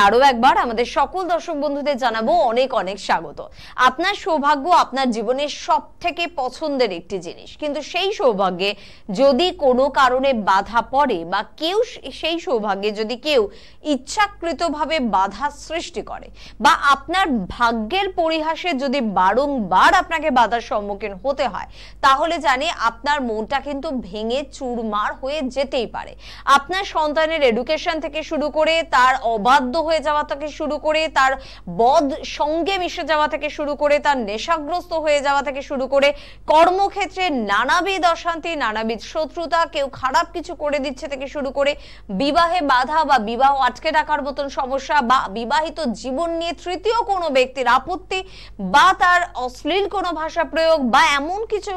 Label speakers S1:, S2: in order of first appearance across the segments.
S1: আরো একবার আমাদের সকল দর্শক বন্ধুদের জানাবো অনেক অনেক স্বাগত। আপনার সৌভাগ্য আপনার জীবনের সবথেকে পছন্দের একটি জিনিস, কিন্তু সেই সৌভাগ্যে যদি কোনো কারণে বাধা পড়ে বা কেউ সেই সৌভাগ্যে যদি কেউ ইচ্ছাকৃতভাবে বাধা সৃষ্টি করে বা আপনার ভাগ্যের পরিহাসে যদি বারংবার আপনাকে বাধার সম্মুখীন হতে হয়, তাহলে জানি আপনার মনটা কিন্তু ভেঙে চুরমার হয়ে যেতেই পারে। আপনার সন্তানের এডুকেশন থেকে শুরু করে তার অবাধ্য হয়ে যাওয়া থেকে শুরু করে তার বদ সঙ্গে মিশে যাওয়া থেকে শুরু করে তার নেশাগ্রস্ত হয়ে যাওয়া থেকে শুরু করে কর্মক্ষেত্রে নানাবিধ অশান্তি, নানাবিধ শত্রুতা, কেউ খারাপ কিছু করে দিচ্ছে থেকে শুরু করে বিবাহে বাধা বা বিবাহ আটকে রাখার মতন সমস্যা বা বিবাহিত জীবন নিয়ে তৃতীয় কোনো ব্যক্তির আপত্তি বা তার অশ্লীল কোনো ভাষা প্রয়োগ বা এমন কিছু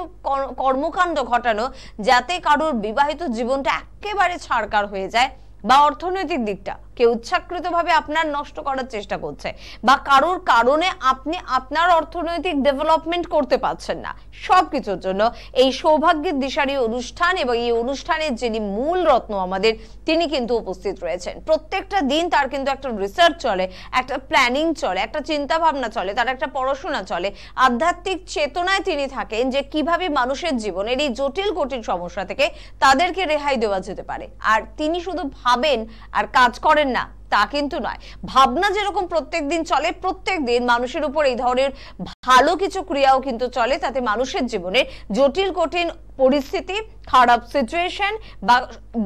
S1: কর্মকাণ্ড ঘটানো যাতে কারোর বিবাহিত জীবনটা একেবারে ছাড়কার হয়ে যায়, বা অর্থনৈতিক দিকটা কেউ ইচ্ছাকৃতভাবে আপনার নষ্ট করার চেষ্টা করছে বা কারোর কারণে আপনি আপনার অর্থনৈতিক ডেভেলপমেন্ট করতে পারছেন না, সবকিছুর জন্য এই সৌভাগ্যের দিশারি অনুষ্ঠান এবং এই অনুষ্ঠানের যিনি মূল রত্ন আমাদের, তিনি কিন্তু উপস্থিত রয়েছেন। প্রত্যেকটা দিন তার কিন্তু একটা রিসার্চ চলে, একটা প্ল্যানিং চলে, একটা চিন্তা ভাবনা চলে, তার একটা পড়াশোনা চলে, আধ্যাত্মিক চেতনায় তিনি থাকেন যে কিভাবে মানুষের জীবনের এই জটিল কঠিন সমস্যা থেকে তাদেরকে রেহাই দেওয়া যেতে পারে। আর তিনি শুধু ভাবেন আর কাজ করেন না তা কিন্তু নয়, ভাবনা যেরকম প্রত্যেকদিন চলে, প্রত্যেকদিন মানুষের উপর এই ধরনের ভালো কিছু ক্রিয়াও কিন্তু চলে, তাতে মানুষের জীবনে জটিল কঠিন পরিস্থিতি, খারাপ সিচুয়েশন বা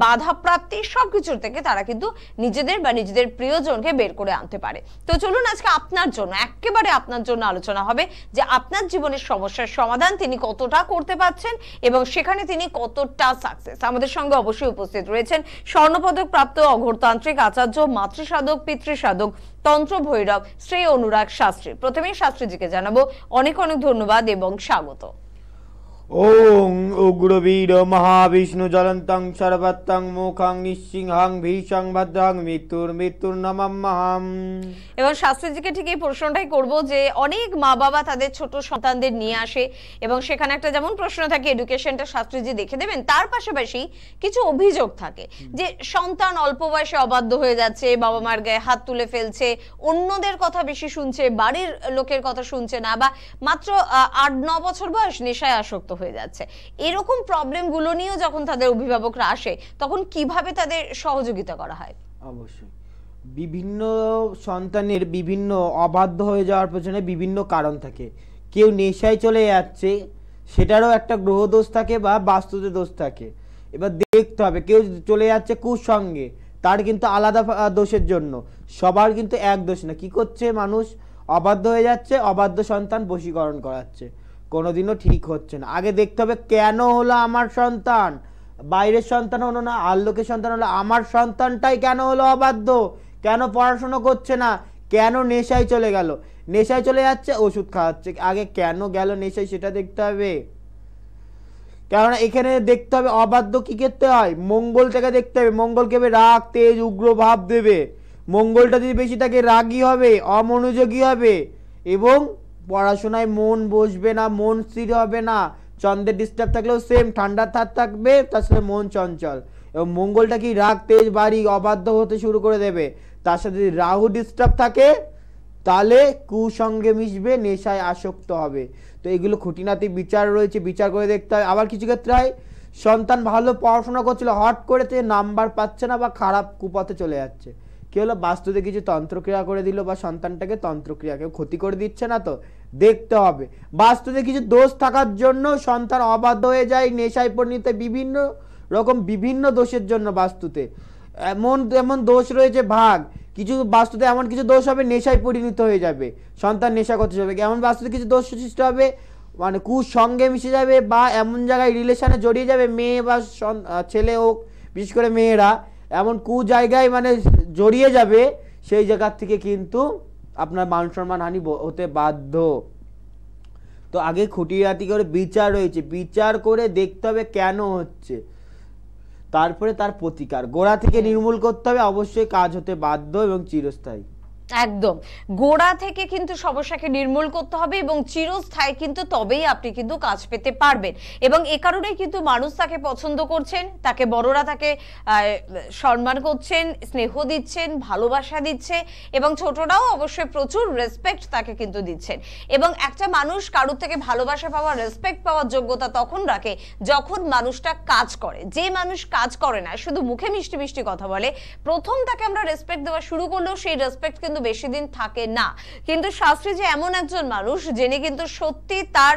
S1: বাধা প্রাপ্তি সবকিছুর থেকে তারা কিন্তু নিজেদের বা নিজেদের প্রিয়জনকে বের করে আনতে পারে। তো চলুন আজকে আপনার জন্য, একেবারে আপনার জন্য আলোচনা হবে যে আপনার জীবনের সমস্যার সমাধান তিনি কতটা করতে পারছেন এবং সেখানে তিনি কতটা সাকসেস। আমাদের সঙ্গে অবশ্যই উপস্থিত রয়েছেন স্বর্ণপদক প্রাপ্ত অঘোরতান্ত্রিক আচার্য, মাতৃসাধক, পিতৃসাধক, তন্ত্র ভৈরব শ্রী অনুরাগ শাস্ত্রী। প্রথমেই শাস্ত্রীজিকে জানাবো অনেক অনেক ধন্যবাদ এবং স্বাগত।
S2: ওং উগ্রবীর মহাবিষ্ণু জ্বলন্তং সর্বত্রং মুখং নিঃসিংহং ভীষং ভদ্রং মৃত্যুর নমাম্যহম।
S1: এবং শাস্ত্রীজিকে ঠিক এই প্রশ্নটাই করব যে অনেক মা বাবা তাদের ছোট সন্তানদের নিয়ে আসে এবং সেখানে একটা যেমন প্রশ্ন থাকে এডুকেশনটা শাস্ত্রীজি দেখে দেবেন, তার পাশাপাশি কিছু অভিযোগ থাকে যে সন্তান অল্প বয়সে অবাধ্য হয়ে যাচ্ছে, বাবা মার গায়ে হাত তুলে ফেলছে, অন্যদের কথা বেশি শুনছে, বাড়ির লোকের কথা শুনছে না, বা মাত্র 8-9 বছর বয়স নেশায় আসক্ত হয়ে যাচ্ছে। এরকম প্রবলেম গুলো নিয়েও যখন তাদের অভিভাবকরা আসে তখন কিভাবে তাদের সহযোগিতা করা হয়?
S2: অবশ্যই বিভিন্ন সন্তানের বিভিন্ন অবাধ্য হয়ে যাওয়ার পেছনে বিভিন্ন কারণ থাকে। কেউ নেশায় চলে যাচ্ছে, সেটারও একটা গ্রহ দোষ থাকে বা বাস্তুতে দোষ থাকে। এবার দেখতে হবে কেউ চলে যাচ্ছে কুসঙ্গে, তার কিন্তু আলাদা দোষের জন্য, সবার কিন্তু এক দোষ না। কি করছে মানুষ? অবাধ্য হয়ে যাচ্ছে, অবাধ্য সন্তান বশীকরণ করাচ্ছে, কোনোদিনও ঠিক হচ্ছে না। আগে দেখতে হবে কেন হলো আমার সন্তান, বাইরের সন্তান হলো না, আর লোকের সন্তান হলো, আমার সন্তানটাই কেন হলো অবাধ্য, কেন পড়াশোনা করছে না, কেন নেশায় চলে গেল, নেশায় চলে যাচ্ছে ওষুধ খাওয়াচ্ছে, আগে কেন গেল নেশায় সেটা দেখতে হবে। কেননা এখানে দেখতে হবে অবাধ্য কি করতে হয়, মঙ্গলটাকে দেখতে হবে। মঙ্গলকে রাগ, তেজ, উগ্র ভাব দেবে। মঙ্গলটা যদি বেশি থাকে রাগী হবে, অমনোযোগী হবে এবং পড়াশোনায় মন বসবে না, মন স্থির হবে না। চন্দ্রের ডিস্টার্ব থাকলেও সেম, ঠান্ডা থাকবে, তার সাথে মন চঞ্চল। এবং মঙ্গলটা কি রাগ, তেজ, বাড়ি, অবাধ্য হতে শুরু করে দেবে। তার সাথে যদি রাহু ডিস্টার্ব থাকে তাহলে কুসঙ্গে মিশবে, নেশায় আসক্ত হবে। তো এগুলো খুঁটিনাটি বিচার রয়েছে, বিচার করে দেখতে হয়। আবার কিছু ক্ষেত্রে হয় সন্তান ভালো পড়াশোনা করছিল, হট করে নাম্বার পাচ্ছে না বা খারাপ কুপথে চলে যাচ্ছে। কি হলো? বাস্তুতে কিছু তন্ত্রক্রিয়া করে দিল বা সন্তানটাকে তন্ত্রক্রিয়া, কেউ ক্ষতি করে দিচ্ছে না, তো দেখতে হবে। বাস্তুতে কিছু দোষ থাকার জন্য সন্তান অবাধ্য হয়ে যায়, নেশায় পরিণত, বিভিন্ন রকম বিভিন্ন দোষের জন্য বাস্তুতে এমন দোষ রয়েছে ভাগ। কিছু বাস্তুতে এমন কিছু দোষ হবে নেশায় পরিণত হয়ে যাবে, সন্তান নেশা করতে যাবে। এমন বাস্তুতে কিছু দোষ সৃষ্টি হবে মানে সঙ্গে মিশে যাবে বা এমন জায়গায় রিলেশনে জড়িয়ে যাবে, মেয়ে বা ছেলে হোক, বিশেষ করে মেয়েরা এমন জায়গায় মানে জড়িয়ে যাবে, সেই জায়গার থেকে কিন্তু আপনার মান সম্মান হানি হতে বাধ্য। তো আগে খুঁটিনাটি করে বিচার রয়েছে, বিচার করে দেখতে হবে কেন হচ্ছে, তারপরে তার প্রতিকার গোড়া থেকে নির্মূল করতে হবে, অবশ্যই কাজ হতে বাধ্য এবং চিরস্থায়ী।
S1: একদম গোড়া থেকে কিন্তু সমস্যাকে নির্মূল করতে হবে এবং চিরস্থায়ী কিন্তু তবেই আপনি কিন্তু কাজ পেতে পারবেন। এবং এ কারণেই কিন্তু মানুষ তাকে পছন্দ করছেন, তাকে বড়রা তাকে সম্মান করছেন, স্নেহ দিচ্ছেন, ভালোবাসা দিচ্ছে এবং ছোটরাও অবশ্যই প্রচুর রেসপেক্ট তাকে কিন্তু দিচ্ছেন। এবং একটা মানুষ কারোর থেকে ভালোবাসা পাওয়া, রেসপেক্ট পাওয়ার যোগ্যতা তখন রাখে যখন মানুষটা কাজ করে। যে মানুষ কাজ করে না, শুধু মুখে মিষ্টি মিষ্টি কথা বলে, প্রথম তাকে আমরা রেসপেক্ট দেওয়া শুরু করলেও সেই রেসপেক্ট কিন্তু বেশি দিন থাকে না। কিন্তু শাস্ত্রী যে এমন একজন মানুষ যিনি কিন্তু সত্যি তার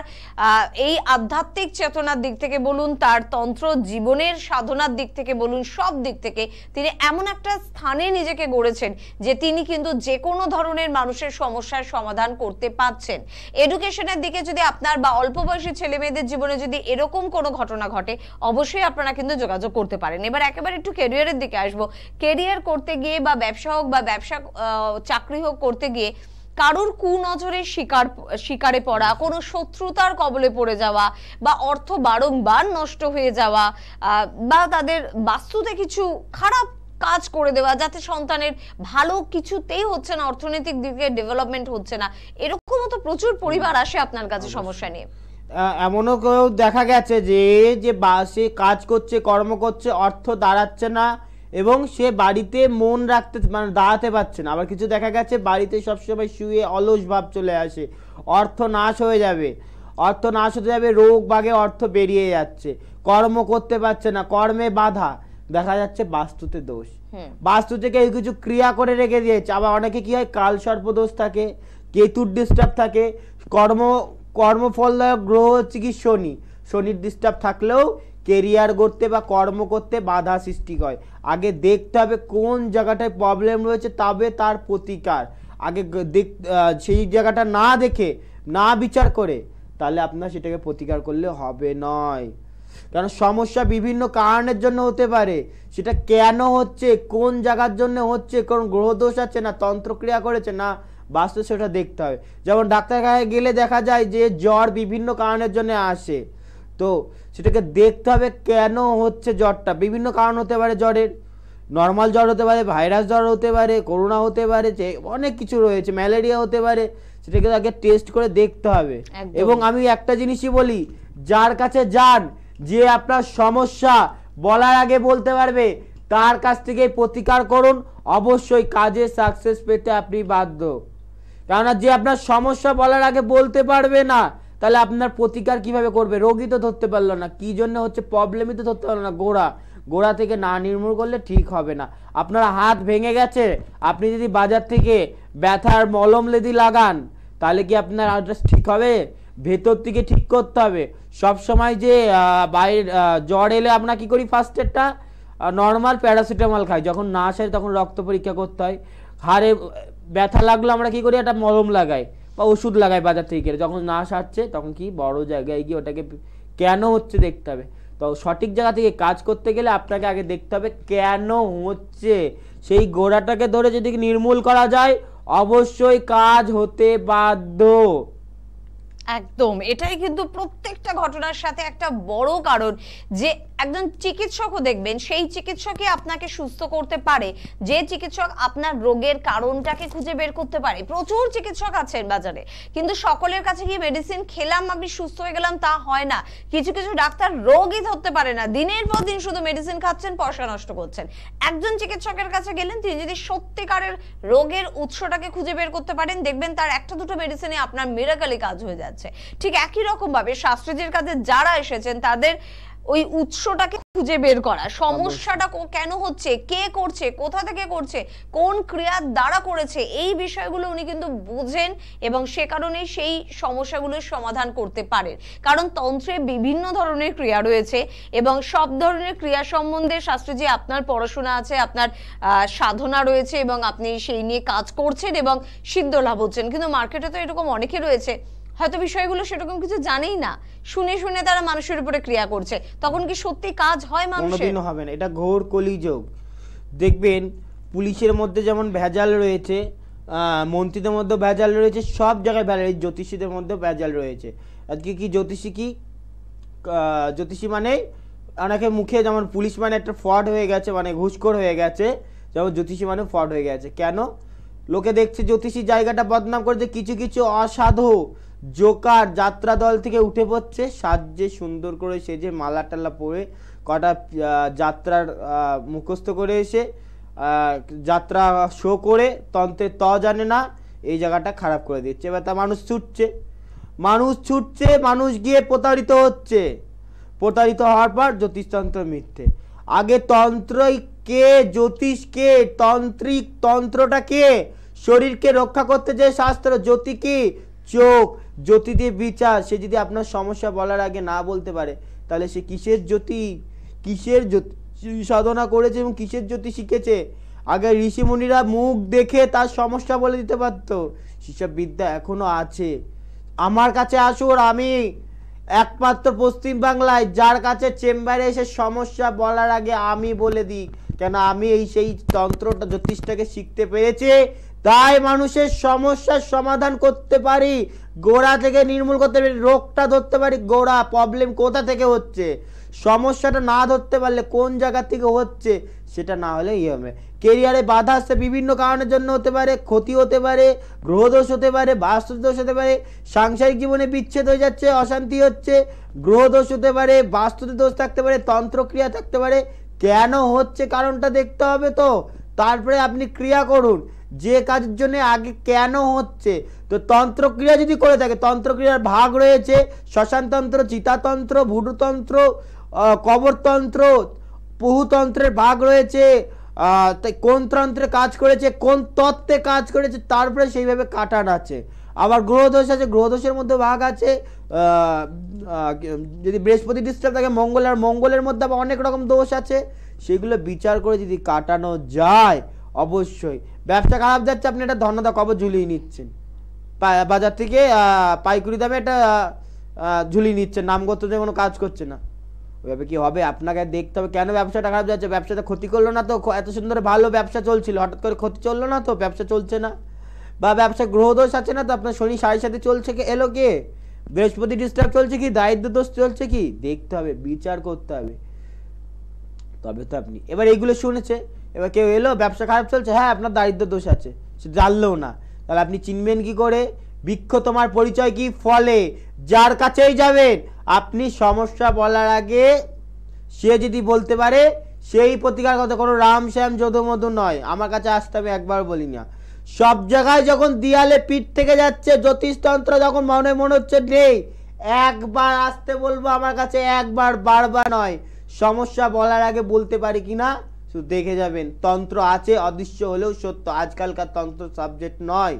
S1: এই আধ্যাত্মিক চেতনার দিক থেকে বলুন, তার তন্ত্র জীবনের সাধনার দিক থেকে বলুন, সব দিক থেকে তিনি এমন একটা স্থানে নিজেকে গড়েছেন যে তিনি কিন্তু যে কোনো ধরনের মানুষের সমস্যার সমাধান করতে পারছেন। এডুকেশনের দিকে যদি আপনার বা অল্প বয়সী ছেলে মেয়েদের জীবনে যদি এরকম কোনো ঘটনা ঘটে, অবশ্যই আপনারা কিন্তু যোগাযোগ করতে পারেন। এবার একেবারে একটু ক্যারিয়ারের দিকে আসবো। ক্যারিয়ার করতে গিয়ে বা ব্যবসা হোক বা ব্যবসা চাকরি হোক করতে গিয়ে কারোর কুনজরের শিকারে পড়া, কোনো শত্রুতার কবলে পড়ে যাওয়া বা অর্থ বারংবার নষ্ট হয়ে যাওয়া বা তাদের বাস্তুতে কিছু খারাপ কাজ করে দেওয়া যাতে সন্তানের ভালো কিছুতেই হচ্ছে না, অর্থনৈতিক দিকে ডেভেলপমেন্ট হচ্ছে না, এরকমও তো প্রচুর পরিবার আসে আপনার কাছে সমস্যা নিয়ে।
S2: এমনও কেউ দেখা গেছে যে সে কাজ করছে, কর্ম করছে, অর্থ দাঁড়াচ্ছে না এবং সে বাড়িতে মন রাখতে মানে দাঁড়াতে পারছে না। আবার কিছু দেখা গেছে বাড়িতে সবসময় শুয়ে অলস ভাব চলে আসে, অর্থ নাশ হয়ে যাবে, অর্থ নাশ হতে যাবে, রোগ বাগে অর্থ বেরিয়ে যাচ্ছে, কর্ম করতে পারছে না, কর্মে বাধা, দেখা যাচ্ছে বাস্তুতে দোষ, বাস্তু থেকে কিছু ক্রিয়া করে রেখে দিয়েছে। আবার অনেকে কি হয়, কাল সর্প দোষ থাকে, কেতুর ডিস্টার্ব থাকে, কর্মফলদায়ক গ্রহ হচ্ছে কি শনি, শনির ডিস্টার্ব থাকলেও কেরিয়ার করতে বা কর্ম করতে বাধা সৃষ্টি হয়। আগে দেখতে হবে কোন জায়গাটায় প্রবলেম রয়েছে, তবে তার প্রতিকার। আগে সেই জায়গাটা না দেখে, না বিচার করে, তাহলে আপনার সেটাকে প্রতিকার করলে হবে নয়। কারণ সমস্যা বিভিন্ন কারণের জন্য হতে পারে, সেটা কেন হচ্ছে, কোন জায়গার জন্য হচ্ছে, কোন গ্রহদোষ আছে না তন্ত্রক্রিয়া করেছে না বাস্তু, সেটা দেখতে হবে। যেমন ডাক্তারখানায় গেলে দেখা যায় যে জ্বর বিভিন্ন কারণের জন্য আসে, তো সেটাকে দেখতে হবে কেন হচ্ছে জ্বরটা। বিভিন্ন কারণ হতে পারে জ্বরের, নর্মাল জ্বর হতে পারে, ভাইরাস জ্বর হতে পারে, করোনা হতে পারে, যে অনেক কিছু রয়েছে, ম্যালেরিয়া হতে পারে, সেটাকে আগে টেস্ট করে দেখতে হবে। এবং আমি একটা জিনিসই বলি, যার কাছে যান, যে আপনার সমস্যা বলার আগে বলতে পারবে, তার কাছ থেকে প্রতিকার করুন, অবশ্যই কাজে সাকসেস পেতে আপনি বাধ্য। কেননা যে আপনার সমস্যা বলার আগে বলতে পারবে না, তাহলে আপনার প্রতিকার কিভাবে করবে? রোগী তো ধরতে পারলো না, কি জন্য হচ্ছে প্রবলেমই তো ধরতে পারলো না। গোড়া থেকে না নির্মূল করলে ঠিক হবে না। আপনার হাত ভেঙে গেছে, আপনি যদি বাজার থেকে ব্যথার মলম লেদি লাগান, তাহলে কি আপনার হাতটা ঠিক হবে? ভেতর থেকে ঠিক করতে হবে। সব সময় যে বাইরে জ্বর এলে আমরা কি করি, ফার্স্ট এডটা নর্মাল প্যারাসিটামল খাই, যখন না আসে তখন রক্ত পরীক্ষা করতে হয়। হাড়ে ব্যথা লাগলো আমরা কি করি, একটা মলম লাগাই বা ওষুধ লাগাই বাজার থেকে কিনে, যখন না সারছে তখন কি বড় জায়গায় গিয়ে ওটাকে কেন হচ্ছে দেখতে হবে। তো সঠিক জায়গা থেকে কাজ করতে গেলে আপনাকে আগে দেখতে হবে কেন হচ্ছে, সেই গোড়াটাকে ধরে যদি নির্মূল করা যায় অবশ্যই কাজ হতে বাধ্য।
S1: একদম, এটাই কিন্তু প্রত্যেকটা ঘটনার সাথে একটা বড় কারণ যে একজন চিকিৎসকও দেখবেন, সেই চিকিৎসকই আপনাকে সুস্থ করতে পারে যে চিকিৎসক আপনার রোগের কারণটাকে খুঁজে বের করতে পারে। প্রচুর চিকিৎসক আছেন বাজারে, কিন্তু সকলের কাছে গিয়ে মেডিসিন খেলাম আমি সুস্থ হয়ে গেলাম তা হয় না। কিছু কিছু ডাক্তার রোগই ধরতে পারে না, দিনের পর দিন শুধু মেডিসিন খাচ্ছেন, পয়সা নষ্ট করছেন। একজন চিকিৎসকের কাছে গেলেন, তিনি যদি সত্যিকারের রোগের উৎসটাকে খুঁজে বের করতে পারেন, দেখবেন তার একটা দুটো মেডিসিনে আপনার মিরাকেলি কাজ হয়ে যাচ্ছে। ঠিক একই রকম ভাবে শাস্ত্রীজির কাছে যারা এসেছেন, তাদের ওই উৎসটাকে খুঁজে বের করা, সমস্যাটা কেন হচ্ছে, কে করছে, কোথা থেকে করছে, কোন ক্রিয়ার দ্বারা করেছে, এই বিষয়গুলো উনি কিন্তু বুঝেন এবং সে কারণে সেই সমস্যাগুলোর সমাধান করতে পারেন। কারণ তন্ত্রে বিভিন্ন ধরনের ক্রিয়া রয়েছে এবং সব ধরনের ক্রিয়া সম্বন্ধে শাস্ত্রীজি আপনার পড়াশোনা আছে, আপনার সাধনা রয়েছে এবং আপনি সেই নিয়ে কাজ করছেন এবং সিদ্ধ লাভ হচ্ছেন। কিন্তু মার্কেটে তো এরকম অনেকে রয়েছে, হয়তো বিষয়গুলো সেরকম কিছু জানেই না, শুনে শুনে তারা মানুষের উপরে ক্রিয়া করছে, তখন কি সত্যি কাজ হয় মানুষের?
S2: কোনোদিনও হবে না, এটা ঘোর কলিযুগ। দেখবেন পুলিশের মধ্যে যেমন ভেজাল রয়েছে, মন্ত্রীদের মধ্যে ভেজাল রয়েছে, সব জায়গায় ভেজাল, জ্যোতিষীদের মধ্যে ভেজাল রয়েছে। আজকে কি জ্যোতিষী মানে অনেকে মুখে, যেমন পুলিশ মানে একটা ফ্রড হয়ে গেছে, মানে ঘুষখোর হয়ে গেছে, যেমন জ্যোতিষী মানে ফ্রড হয়ে গেছে। কেন? লোকে দেখছে জ্যোতিষী জায়গাটা বদনাম করেছে, কিছু কিছু অসাধু জোকার যাত্রা দল থেকে উঠে পড়ছে, সাজে সুন্দর করে সেজে মালা টালা পরে কটা যাত্রার মুখস্থ করে এসে যাত্রা শো করে তন্ত্রের জানে না, এই জায়গাটা খারাপ করে দিচ্ছে। এবার তা মানুষ ছুটছে, মানুষ গিয়ে প্রতারিত হচ্ছে, প্রতারিত হওয়ার পর জ্যোতিষতন্ত্র মিথ্যে। আগে তন্ত্রই কে, জ্যোতিষ কে, তন্ত্রটা কে? শরীরকে রক্ষা করতে যে শাস্ত্র। জ্যোতি কি? চোখ। জ্যোতি দিয়ে বিচার। সে যদি আপনার সমস্যা বলার আগে না বলতে পারে, তাহলে সে কিসের জ্যোতি সাধনা করেছে এবং কিসের জ্যোতি শিখেছে? আগে ঋষিমুনিরা মুখ দেখে তার সমস্যা বলে দিতে পারতো, সেসব বিদ্যা এখনো আছে। আমার কাছে আসুন, আমি একমাত্র পশ্চিম বাংলায় যার কাছে চেম্বারে এসে সমস্যা বলার আগে আমি বলে দিই, কেন আমি সেই তন্ত্রটা জ্যোতিষটাকে শিখতে পেরেছি, তাই মানুষের সমস্যার সমাধান করতে পারি, গোড়া থেকে নির্মূল করতে পারি, রোগটা ধরতে পারি, গোড়া প্রবলেম কোথা থেকে হচ্ছে। সমস্যাটা না ধরতে পারলে কোন জায়গা থেকে হচ্ছে সেটা না হলে হবে। কেরিয়ারে বাধা আসছে বিভিন্ন কারণের জন্য, হতে পারে ক্ষতি হতে পারে, গ্রহদোষ হতে পারে, বাস্তুদোষ হতে পারে, সাংসারিক জীবনে বিচ্ছেদ হয়ে যাচ্ছে, অশান্তি হচ্ছে, গ্রহদোষ হতে পারে, বাস্তুতে দোষ থাকতে পারে, তন্ত্রক্রিয়া থাকতে পারে। কেন হচ্ছে কারণটা দেখতে হবে, তো তারপরে আপনি ক্রিয়া করুন যে কাজের জন্য আগে কেন হচ্ছে। তো তন্ত্রক্রিয়া যদি করে থাকে, তন্ত্রক্রিয়ার ভাগ রয়েছে শ্মশানতন্ত্র, চিতাতন্ত্র, ভুডুতন্ত্র, কবরতন্ত্র, বহুতন্ত্রের ভাগ রয়েছে, কোন তন্ত্রে কাজ করেছে, কোন তত্ত্বে কাজ করেছে, তারপরে সেইভাবে কাটান আছে। আবার গ্রহদোষ আছে, গ্রহদোষের মধ্যে ভাগ আছে, যদি বৃহস্পতি ডিস্টার্ব থাকে, মঙ্গলের মধ্যে আবার অনেক রকম দোষ আছে, সেগুলো বিচার করে যদি কাটানো যায়, অবশ্যই। ব্যবসা খারাপ যাচ্ছে, আপনি একটা ধনদা কবর ঝুলিয়ে নিচ্ছেন বাজার থেকে, পাইকারি দামে একটা ঝুলিয়ে নিচ্ছেন, নামগত যে কোনো কাজ করছে না, ওইভাবে কি হবে? আপনাকে দেখতে হবে কেন ব্যবসাটা খারাপ যাচ্ছে। ব্যবসাটা ক্ষতি করলো না তো, এত সুন্দর ভালো ব্যবসা চলছিল, হঠাৎ করে ক্ষতি চললো না তো, ব্যবসা চলছে না। বা ব্যবসা গ্রহদোষ আছে না তো, আপনার শনি 7.5 চলছে, এলো কে? বৃহস্পতি ডিস্টার্ব চলছে কি, দারিদ্র দোষ চলছে কি, দেখতে হবে, বিচার করতে হবে, তবে তো আপনি। এবার এইগুলো শুনেছে, এবার কেউ এলো ব্যবসা খারাপ চলছে, হ্যাঁ আপনার দারিদ্র দোষ আছে, সে জানলেও না, তাহলে আপনি চিনবেন কি করে? বৃক্ষ তোমার পরিচয় কি? ফলে। যার কাছেই যাবেন আপনি সমস্যা বলার আগে সে যদি বলতে পারে, সেই প্রতিকার কথা। কোনো রাম শ্যাম যদুমধু নয়, আমার কাছে আসতে আমি একবার বলি না। সব জায়গায় যখন দিয়ালে পিঠ থেকে যাচ্ছে, জ্যোতিষতন্ত্র যখন মনে হচ্ছে নেই, একবার আসতে বলবো আমার কাছে, একবার, বারবার নয়। সমস্যা বলার আগে বলতে পারি কিনা শুধু দেখে যাবেন। তন্ত্র আছে, অদৃশ্য হলেও সত্য। আজকালকার তন্ত্র সাবজেক্ট নয়।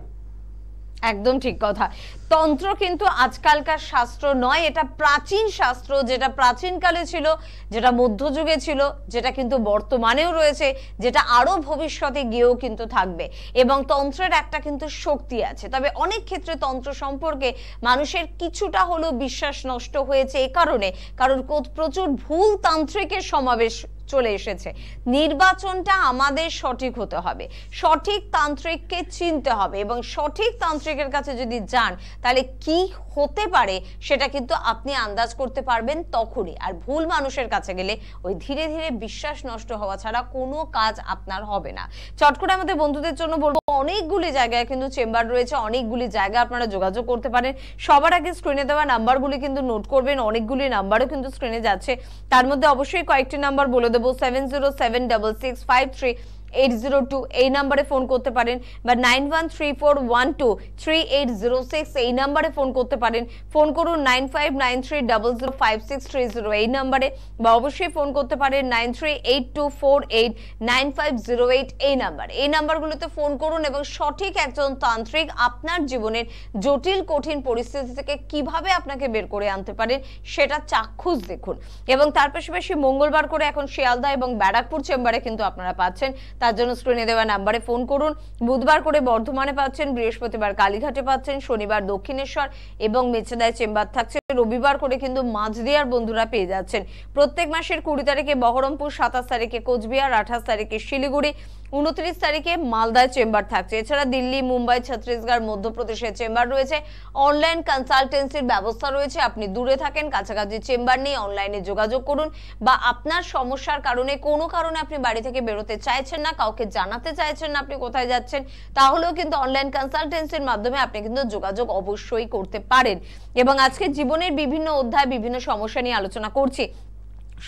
S1: একদম ঠিক কথা। তন্ত্র কিন্তু আজকালকার শাস্ত্র নয়, এটা প্রাচীন শাস্ত্র, যেটা প্রাচীন কালে ছিল, যেটা মধ্যযুগে ছিল, যেটা কিন্তু বর্তমানেও রয়েছে, যেটা আরো ভবিষ্যতে গিয়েও কিন্তু থাকবে। এবং তন্ত্রের একটা কিন্তু শক্তি আছে। তবে অনেক ক্ষেত্রে তন্ত্র সম্পর্কে মানুষের কিছুটা হলেও বিশ্বাস নষ্ট হয়েছে এই কারণে, কারণ প্রচুর ভুল তান্ত্রিকের সমাবেশ চলে এসেছে। নির্বাচনটা আমাদের সঠিক হতে হবে, সঠিক তান্ত্রিককে চিনতে হবে, এবং সঠিক তান্ত্রিকের কাছে যদি যান তাহলে কি হতে পারে সেটা কিন্তু আপনি আন্দাজ করতে পারবেন তখনই। আর ভুল মানুষের কাছে গেলে ওই ধীরে ধীরে বিশ্বাস নষ্ট হওয়া ছাড়া কোনো কাজ আপনার হবে না। চট করে আমাদের বন্ধুদের জন্য বলবো, অনেকগুলি জায়গায় কিন্তু চেম্বার রয়েছে, অনেকগুলি জায়গায় আপনারা যোগাযোগ করতে পারেন। সবার আগে স্ক্রিনে দেওয়া নাম্বারগুলি কিন্তু নোট করবেন, অনেকগুলি নাম্বারও কিন্তু স্ক্রিনে যাচ্ছে, তার মধ্যে অবশ্যই কয়েকটি নাম্বার বলে দেবো। 7076665802 এই নাম্বারে ফোন করতে পারেন, বা 9134123806 এই নাম্বারে ফোন করতে পারেন। ফোন করুন 9593005630 এই নাম্বারে, বা অবশ্যই ফোন করতে পারেন 9382489508 এই নাম্বারে। এই নাম্বারগুলোতে ফোন করুন এবং সঠিক একজন তান্ত্রিক আপনার জীবনের জটিল কঠিন পরিস্থিতি থেকে কিভাবে আপনাকে বের করে আনতে পারেন সেটা চাক্ষুষ দেখুন। এবং তার পাশাপাশি মঙ্গলবার করে এখন শিয়ালদা এবং ব্যারাকপুর চেম্বারে কিন্তু আপনারা পাচ্ছেন তার জন্য স্ক্রিনে দেওয়া নাম্বারে ফোন করুন। বুধবার করে বর্ধমানে পাচ্ছেন, বৃহস্পতিবার কালীঘাটে পাচ্ছেন, শনিবার দক্ষিণেশ্বর এবং মেচেদায় চেম্বার থাকছে, রবিবার করে কিন্তু মাঝদিয়ার বন্ধুরা পেয়ে যাচ্ছেন। প্রত্যেক মাসের 20 তারিখে বহরমপুর, 27 তারিখে কোচবিহার, 28 তারিখে শিলিগুড়ি, 29 তারিখে মালদায় চেম্বার থাকছে। এছাড়া দিল্লি, মুম্বাই, ছত্তিশগড়, মধ্যপ্রদেশের চেম্বার রয়েছে। অনলাইন কনসালটেন্সির ব্যবস্থা রয়েছে। আপনি দূরে থাকেন, কাছাকাছি চেম্বার নেই, অনলাইনে যোগাযোগ করুন। বা আপনার সমস্যার কারণে কোনো কারণে আপনি বাড়ি থেকে বেরোতে চাইছেন না, কাউকে জানাতে চাইছেন না আপনি কোথায় যাচ্ছেন, তাহলেও কিন্তু অনলাইন কনসালটেন্সির মাধ্যমে আপনি কিন্তু যোগাযোগ অবশ্যই করতে পারেন। এবং আজকে জীবনের বিভিন্ন অধ্যায়, বিভিন্ন সমস্যা নিয়ে আলোচনা করছি।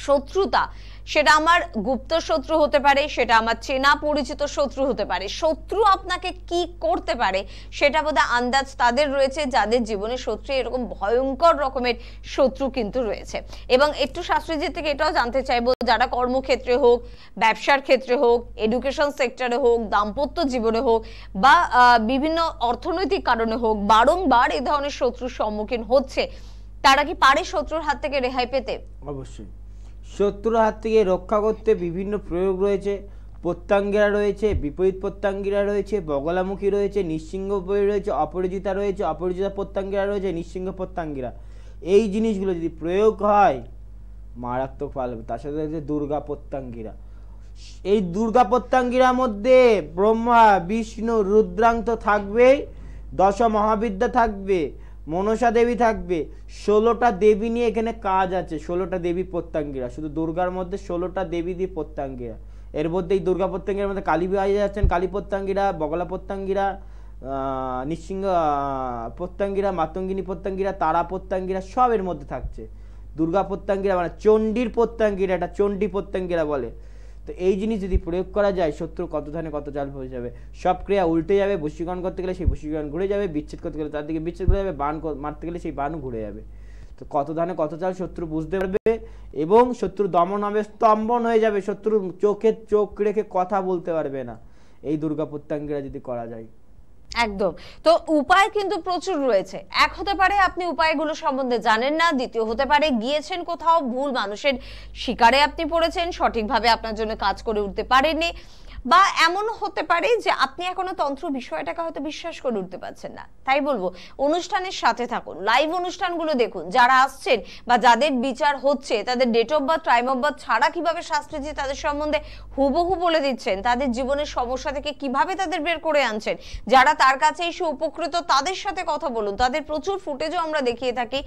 S1: শত্রুতা, সেটা আমার গুপ্ত শত্রু হতে পারে, সেটা আমার চেনা পরিচিত শত্রু হতে পারে। শত্রু আপনাকে কি করতে পারে সেটা বোধহয় আন্দাজ তাদের রয়েছে যাদের জীবনে শত্রু এরকম ভয়ঙ্কর রকমের শত্রু কিন্তু রয়েছে। এবং একটু শাস্ত্রীজির থেকে এটাও জানতে চাইবো, যারা কর্মক্ষেত্রে হোক, ব্যবসার ক্ষেত্রে হোক, এডুকেশন সেক্টরে হোক, দাম্পত্য জীবনে হোক, বা বিভিন্ন অর্থনৈতিক কারণে হোক, বারংবার এই ধরনের শত্রুর সম্মুখীন হচ্ছে, তারা কি পারে শত্রুর হাত থেকে রেহাই পেতে?
S2: অবশ্যই। শত্রুর হাত থেকে রক্ষা করতে বিভিন্ন প্রয়োগ রয়েছে। প্রত্যঙ্গিরা রয়েছে, বিপরীত প্রত্যঙ্গিরা রয়েছে, বগলামুখী রয়েছে, নিঃসিংহ রয়েছে, অপরাজিতা রয়েছে, অপরাজিতা প্রত্যঙ্গিরা রয়েছে, নিঃসিংহ প্রত্যঙ্গিরা। এই জিনিসগুলো যদি প্রয়োগ হয় মারাত্মক পালবে। তার সাথে রয়েছে দুর্গা প্রত্যঙ্গিরা। এই দুর্গা প্রত্যঙ্গিরার মধ্যে ব্রহ্মা, বিষ্ণু, রুদ্রাংশ থাকবেই, দশ মহাবিদ্যা থাকবে, মনসা দেবী থাকবে। 16টা দেবী নিয়ে এখানে কাজ আছে। 16টা দেবী প্রত্যঙ্গিরা, শুধু দুর্গার মধ্যে 16টা দেবী দিয়ে প্রত্যঙ্গিরা। এর মধ্যে এই দুর্গা প্রত্যঙ্গিরার মধ্যে কালী বিয়ে যাচ্ছেন, কালী প্রত্যঙ্গিরা, বগলা প্রত্যঙ্গিরা, নিঃসিংহ প্রত্যঙ্গিরা, মাতঙ্গিনী প্রত্যঙ্গিরা, তারা প্রত্যঙ্গিরা, সব এর মধ্যে থাকছে। দুর্গা প্রত্যঙ্গিরা মানে চণ্ডীর প্রত্যঙ্গিরা, এটা চণ্ডী প্রত্যঙ্গিরা বলে। তো এই জিনিস যদি প্রয়োগ করা যায়, শত্রু কত ধানে কত জাল হয়ে যাবে। সব ক্রিয়া উল্টে যাবে। বশীকরণ করতে গেলে সেই বশীকরণ ঘুরে যাবে, বিচ্ছেদ করতে গেলে তার দিকে বিচ্ছেদ ঘুরে যাবে, বান মারতে গেলে সেই বান ঘুরে যাবে। তো কত ধানে কত চাল শত্রু বুঝতে পারবে এবং শত্রু দমন হবে, স্তম্ভন হয়ে যাবে। শত্রু চোখে চোখ রেখে কথা বলতে পারবে না, এই দুর্গা প্রত্যঙ্গিরা যদি করা যায়।
S1: একদম। তো উপায় কিন্তু প্রচুর রয়েছে। এক হতে পারে আপনি উপায়গুলো সম্বন্ধে জানেন না, দ্বিতীয় হতে পারে গিয়েছেন কোথাও, ভুল মানুষের শিকারে আপনি পড়েছেন, সঠিকভাবে আপনার জন্য কাজ করে উঠতে পারেননি, বা এমন হতে পারে যে আপনি এখনো তন্ত্র বিষয়টাকে হয়তো বিশ্বাস করে উঠতে পারছেন না। তাই বলবো অনুষ্ঠানের সাথে থাকুন, লাইভ অনুষ্ঠানগুলো দেখুন। যারা আসছেন বা যাদের বিচার হচ্ছে তাদের date of birth, time of birth ছাড়া কিভাবে শাস্ত্রীজি তাদের সম্বন্ধে হুবহু বলে দিচ্ছেন, তাদের জীবনের সমস্যা থেকে কিভাবে তাদের বের করে আনছেন। যারা তার কাছে এসে উপকৃত তাদের সাথে কথা বলুন। তাদের প্রচুর ফুটেজও আমরা দেখিয়ে থাকি।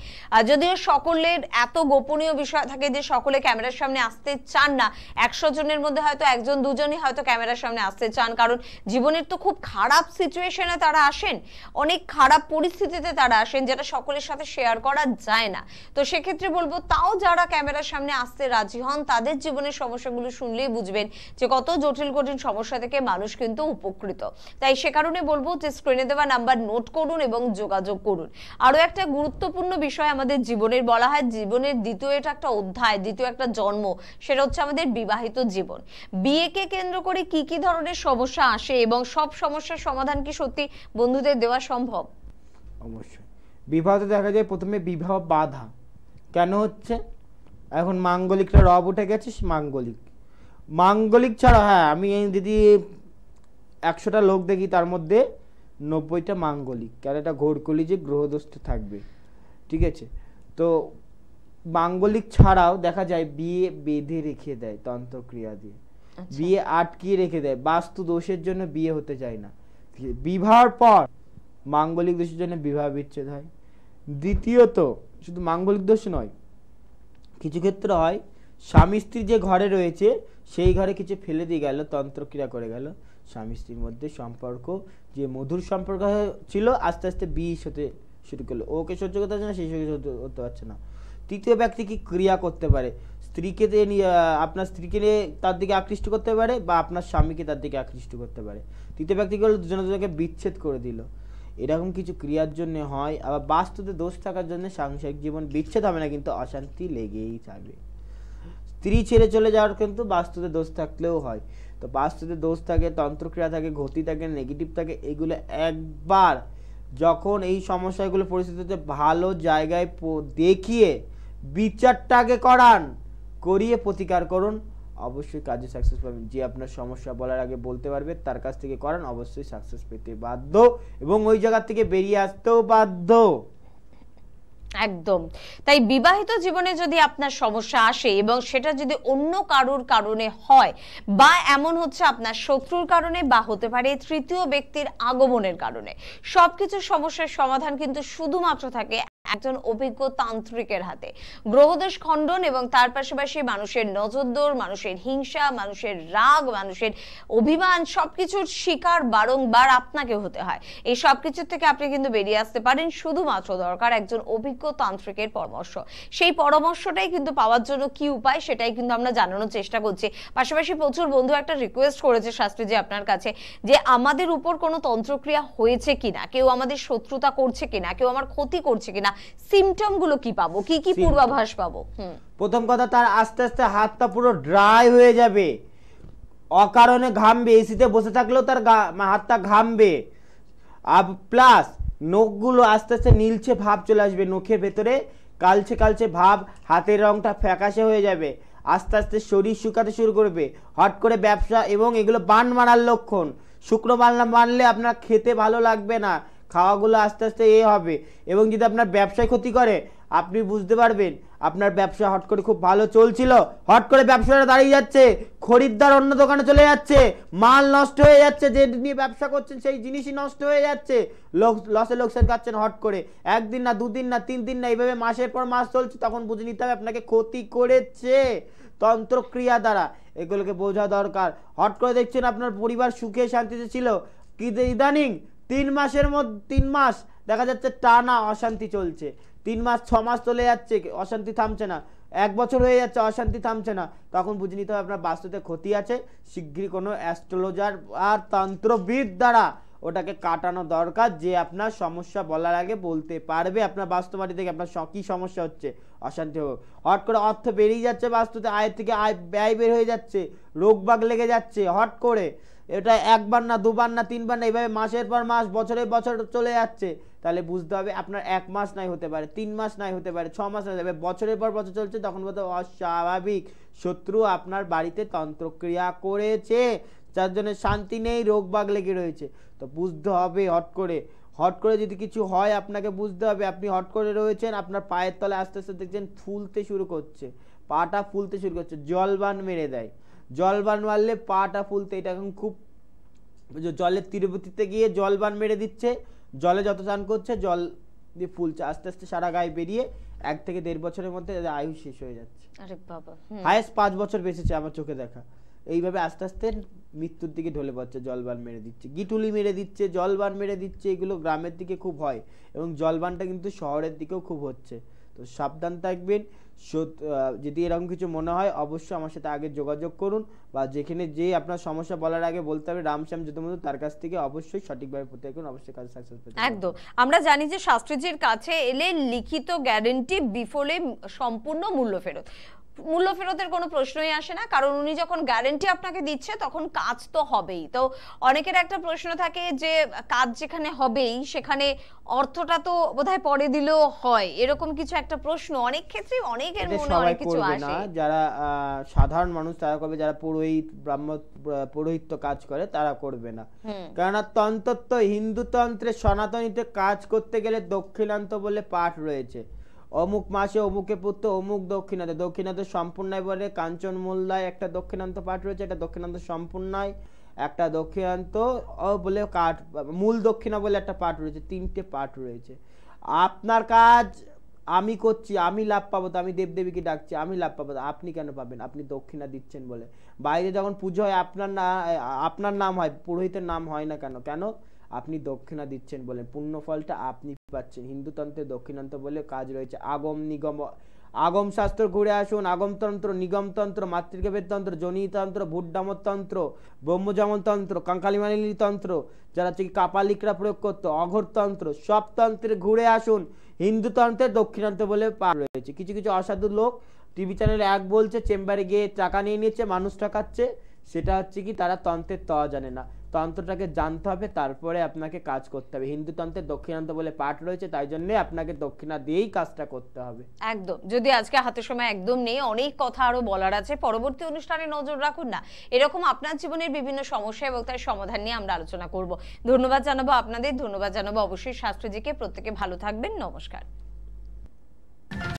S1: যদিও সকলের এত গোপনীয় বিষয় থাকে যে সকলে ক্যামেরার সামনে আসতে চান না। 100 জনের মধ্যে হয়তো 1জন 2জনই হয়তো ক্যামেরার সামনে আসতে চান, কারণ জীবনের তো খুব খারাপ সিচুয়েশনে তারা আসেন, অনেক খারাপ পরিস্থিতিতে তারা আসেন, যেটা সকলের সাথে শেয়ার করা যায় না। তো সেক্ষেত্রে বলবো, তাও যারা ক্যামেরার সামনে আসতে রাজি হন তাদের জীবনের সমস্যাগুলো শুনলেই বুঝবেন যে কত জটিল কঠিন সমস্যা থেকে মানুষ কিন্তু উপকৃত। তাই সে কারণে বলবো যে স্ক্রিনে দেওয়া নাম্বার নোট করুন এবং যোগাযোগ করুন। আরো একটা গুরুত্বপূর্ণ বিষয় আমাদের জীবনের, বলা হয় জীবনের দ্বিতীয় এটা একটা অধ্যায়, দ্বিতীয় একটা জন্ম, সেটা হচ্ছে আমাদের বিবাহিত জীবন। বিয়েকে কেন্দ্র করে কি কি ধরনের সমস্যা আসে এবং সব সমস্যার সমাধান কি সত্যি বন্ধুদের দেওয়া সম্ভব?
S2: অবশ্যই। বিবাহতে দেখা যায় প্রথমে বিবাহ বাধা কেন হচ্ছে। এখন মাঙ্গলিকরা রব উঠে গেছে, মাঙ্গলিক ছাড়া, হ্যাঁ আমি যদি 100টা লোক দেখি তার মধ্যে 90টা মাঙ্গলিক, কারণ এটা ঘোরকলি যে গ্রহদোষ থাকবে, ঠিক আছে। তো মাঙ্গলিক ছাড়াও দেখা যায় বিয়ে বেঁধে রেখে দেয় তন্ত্রক্রিয়া দিয়ে, বিয়ে আটকিয়ে রেখে দেয়, বাস্তু দোষের জন্য বিয়ে হতে চায় না। বিবাহের পর মাঙ্গলিক দোষের জন্য বিবাহ বিচ্ছেদ হয়। দ্বিতীয়ত শুধু মাঙ্গলিক দোষ নয়, কিছু ক্ষেত্রে হয় স্বামী স্ত্রী যে ঘরে রয়েছে সেই ঘরে কিছু ফেলে দিয়ে গেল, তন্ত্রক্রিয়া করে গেল, স্বামী স্ত্রীর মধ্যে সম্পর্ক যে মধুর সম্পর্ক ছিল আস্তে আস্তে বিষ হতে শুরু করলো। ওকে সহ্য করতে পারছে না, সেই সহ্য করতে পারছে না। তৃতীয় ব্যক্তি কি ক্রিয়া করতে পারে, স্ত্রীকে আপনার স্ত্রীকে নিয়ে তার দিকে আকৃষ্ট করতে পারে, বা আপনার স্বামীকে তার দিকে আকৃষ্ট করতে পারে। তৃতীয় ব্যক্তি হলো দুজনকে বিচ্ছেদ করে দিল। এরকম কিছু ক্রিয়ার জন্য হয়। আবার বাস্তুতে দোষ থাকার জন্য সাংসারিক জীবন বিচ্ছেদ হবে না, কিন্তু অশান্তি লেগেই থাকবে। স্ত্রী ছেড়ে চলে যাওয়ার কিন্তু বাস্তুতে দোষ থাকলেও হয়। তো বাস্তুতে দোষ থাকে, তন্ত্রক্রিয়া থাকে, গতি থাকে, নেগেটিভ থাকে, এগুলো একবার যখন এই সমস্যাগুলো পরিস্থিতিতে ভালো জায়গায় দেখিয়ে বিচারটা আগে করান, করিয়ে প্রতিকার করুন, অবশ্যই কাজে সাকসেস পাবেন। যে আপনার সমস্যা বলার আগে বলতে পারবে তার কাছ থেকে করান, অবশ্যই সাকসেস পেতে বাধ্য এবং ওই জায়গা থেকে বেরিয়ে আসতেও বাধ্য।
S1: একদম তাই। বিবাহিত জীবনে যদি আপনার সমস্যা আসে এবং সেটা যদি অন্য কারোর কারণে হয়, বা এমন হচ্ছে আপনার শত্রুর কারণে, বা হতে পারে তৃতীয় ব্যক্তির আগমনের কারণে, সবকিছু সমস্যার সমাধান কিন্তু শুধুমাত্র থাকে একজন অভিজ্ঞ তান্ত্রিকের হাতে। গ্রহদোষ খণ্ডন এবং তার পাশাপাশি মানুষের নজরদৌড়, মানুষের হিংসা, মানুষের রাগ, মানুষের অভিমান, সবকিছুর শিকার বারংবার আপনাকে হতে হয়। এই সবকিছুর থেকে আপনি কিন্তু বেরিয়ে আসতে পারেন, শুধুমাত্র দরকার একজন অভিজ্ঞ তান্ত্রিকের পরামর্শ। সেই পরামর্শটাই কিন্তু পাওয়ার জন্য কি উপায়, সেটাই কিন্তু আমরা জানানোর চেষ্টা করছি। পাশাপাশি প্রচুর বন্ধু একটা রিকোয়েস্ট করেছে শাস্ত্রীজি আপনার কাছে, যে আমাদের উপর কোনো তন্ত্রক্রিয়া হয়েছে কিনা, কেউ আমাদের শত্রুতা করছে কিনা, কেউ আমার ক্ষতি করছে কিনা, সিমটম গুলো কি পাবো, কি কি পূর্বাভাস পাবো?
S2: প্রথম কথা, তার আস্তে আস্তে হাতটা পুরো ড্রাই হয়ে যাবে, অকারণে ঘামবে, এসিতে বসে থাকলেও তার হাতটা ঘামবে। প্লাস নখগুলো আস্তে আস্তে নীলচে ভাব চলে আসবে, নখের ভেতরে কালচে কালচে ভাব, হাতের রংটা ফ্যাকাশে হয়ে যাবে, আস্তে আস্তে শরীর শুকাতে শুরু করবে, হট করে ব্যবসা, এবং এগুলো বান মারার লক্ষণ। শুকনো বান্না মারলে আপনার খেতে ভালো লাগবে না, খাওয়াগুলো আস্তে আস্তে হবে। এবং যদি আপনার ব্যবসায় ক্ষতি করে, আপনি বুঝতে পারবেন আপনার ব্যবসা হট করে খুব ভালো চলছিল, হট করে ব্যবসাটা দাঁড়িয়ে যাচ্ছে, খরিদ্দার অন্য দোকানে চলে যাচ্ছে, মাল নষ্ট হয়ে যাচ্ছে, যে নিয়ে ব্যবসা করছেন সেই জিনিসই নষ্ট হয়ে যাচ্ছে, লসে লোকসান খাচ্ছেন হট করে। একদিন না, দুদিন না, 3 দিন না, এইভাবে মাসের পর মাস চলছে, তখন বুঝে নিতে হবে আপনাকে ক্ষতি করেছে তন্ত্রক্রিয়া দ্বারা। এগুলোকে বোঝা দরকার। হট করে দেখছেন আপনার পরিবার সুখে শান্তিতে ছিল, কি ইদানিং 3 মাসের মধ্যে 3 মাস দেখা যাচ্ছে টানা অশান্তি চলছে, 3 মাস 6 মাস চলে যাচ্ছে, অশান্তি থামছে না, 1 বছর হয়ে যাচ্ছে, অশান্তি থামছে না, তখন বুঝে নিতে হবে আপনার বাস্তুতে ক্ষতি আছে। শীঘ্রই কোনো অ্যাস্ট্রোলজার আর তন্ত্রবিদ দ্বারা ওটাকে কাটানো দরকার, যে আপনার সমস্যা বলার আগে বলতে পারবে আপনার বাস্তু বাড়ি থেকে আপনার কি সমস্যা হচ্ছে। অশান্তি হোক, হট করে অর্থ বেরিয়ে যাচ্ছে বাস্তুতে, আয়ের থেকে আয় ব্যয় বের হয়ে যাচ্ছে, রোগ বাগ লেগে যাচ্ছে হট করে, এটা 1 বার না, 2 বার না, 3 বার না, এইভাবে মাসের পর মাস, বছরের বছর চলে যাচ্ছে, তাহলে বুঝতে হবে আপনার 1 মাস নাই হতে পারে, 3 মাস নাই হতে পারে, 6 মাস নাই, বছরের পর বছর চলছে, তখন বলতে অস্বাভাবিক শত্রু আপনার বাড়িতে তন্ত্রক্রিয়া করেছে, যার জন্য শান্তি নেই, রোগ বাগ লেগে রয়েছে। তো বুঝতে হবে হট করে যদি কিছু হয় আপনাকে বুঝতে হবে আপনি হট করে রয়েছেন, আপনার পায়ের তলে আস্তে আস্তে দেখছেন ফুলতে শুরু করছে, পাটা ফুলতে শুরু করছে, জলবান মেরে দেয়, জলবান মারলে পাটা ফুলতে, এটা এখন খুব জলের তীরবর্তীতে গিয়ে জলবান মেরে দিচ্ছে, জলে যত স্নান করছে জল দিয়ে ফুলছে, আস্তে আস্তে সারা গায়ে বেরিয়ে 1 থেকে 1.5 বছরের মধ্যে আয়ু শেষ হয়ে যাচ্ছে।
S1: আরে বাবা,
S2: হায়েস্ট 5 বছর বেঁচেছে আমার চোখে দেখা। এইভাবে আস্তে আস্তে মৃত্যুর দিকে ঢলে পড়ছে, জলবান মেরে দিচ্ছে, গিটুলি মেরে দিচ্ছে, জলবান মেরে দিচ্ছে। এগুলো গ্রামের দিকে খুব হয় এবং জলবানটা কিন্তু শহরের দিকেও খুব হচ্ছে। তো সাবধান থাকবেন। যদি এরকম কিছু মনে হয় অবশ্যই আমার সাথে আগে যোগাযোগ করুন, বা যেখানে যে আপনার সমস্যা বলার আগে বলতে হবে রামশ্যাম জ্যোতির্ময়, তার কাছ থেকে অবশ্যই সঠিকভাবে প্রত্যেক করুন, অবশ্যই কাজ সাকসেস পেতে।
S1: একদম। আমরা জানি যে শাস্ত্রীজির কাছে এলে লিখিত গ্যারান্টি, বিফলে সম্পূর্ণ মূল্য ফেরত। মূল্য ফেরতের কোনো প্রশ্নই আসে না, কারণ উনি যখন গ্যারান্টি আপনাকে দিচ্ছে তখন কাজ তো হবেই। তো অনেকের একটা প্রশ্ন থাকে যে কাজ যেখানে হবেই সেখানে অর্থটা তো বোধহয় পরে দিলেও হয়, এরকম কিছু একটা প্রশ্ন অনেক ক্ষেত্রে অনেকের মনে অনেক কিছু আসে।
S2: যারা সাধারণ মানুষ তারা করবে, যারা পুরোহিত পৌরোহিত্য কাজ করে তারা করবে না, কেননা তন্ত্র হিন্দু তন্ত্রে সনাতনীতে কাজ করতে গেলে দক্ষিণান্ত বলে পাঠ রয়েছে। অমুক মাসে অমুকে পুত্র অমুক দক্ষিণাতে, দক্ষিণাতে সম্পূর্ণায় বলে কাঞ্চন মোল্লায় একটা দক্ষিণান্ত পাঠ রয়েছে, একটা দক্ষিণান্ত সম্পূর্ণায়, একটা দক্ষিণান্ত বলে মূল দক্ষিণা বলে একটা পাঠ রয়েছে, 3টে পাঠ রয়েছে। আপনার কাজ আমি করছি, আমি লাভ পাবো, তো আমি দেবদেবীকে ডাকছি, আমি লাভ পাবো, আপনি কেন পাবেন? আপনি দক্ষিণা দিচ্ছেন বলে। বাইরে যখন পুজো হয় আপনার নাম হয়, পুরোহিতের নাম হয় না কেন? কেন? আপনি দক্ষিণা দিচ্ছেন বলে, পুণ্য ফলটা আপনি পাচ্ছেন। হিন্দুতন্ত্রে দক্ষিণান্ত বলে কাজ রয়েছে। আগম শাস্ত্র ঘুরে আসুন, আগমতন্ত্র, নিগমতন্ত্র, মাতৃগবেদ তন্ত্র, জনিতন্ত্র, ভূডামত তন্ত্র, ব্রহ্মজামন তন্ত্র, কাঙ্কালিমালিনী তন্ত্র, যারা হচ্ছে কাপালিকরা প্রয়োগ করতো, অঘরতন্ত্র, সব তন্ত্রে ঘুরে আসুন। হিন্দুতন্ত্রের দক্ষিণান্ত বলে রয়েছে। কিছু কিছু অসাধু লোক টিভি চ্যানেলে বলছে, চেম্বারে গিয়ে টাকা নিয়ে নিচ্ছে, মানুষ ঠকাচ্ছে, সেটা হচ্ছে কি তারা তন্ত্রের জানে না। তন্ত্রটাকে জানতে হবে, তারপরে আপনাকে কাজ করতে হবে। হিন্দু তন্ত্রের দক্ষিণান্ত বলে পাঠ রয়েছে, তাই জন্য আপনাকে দক্ষিণা দিয়েই কাজটা করতে হবে।
S1: একদম। যদি আজকে হাতে সময় একদম নেই, অনেক কথা আরো বলার আছে, পরবর্তী অনুষ্ঠানে নজর রাখুন না, এরকম আপনার জীবনের বিভিন্ন সমস্যা এবং তার সমাধান নিয়ে আমরা আলোচনা করব। ধন্যবাদ জানাবো আপনাদের, ধন্যবাদ জানাবো অবশ্যই শাস্ত্রীজিকে। প্রত্যেকে ভালো থাকবেন, নমস্কার।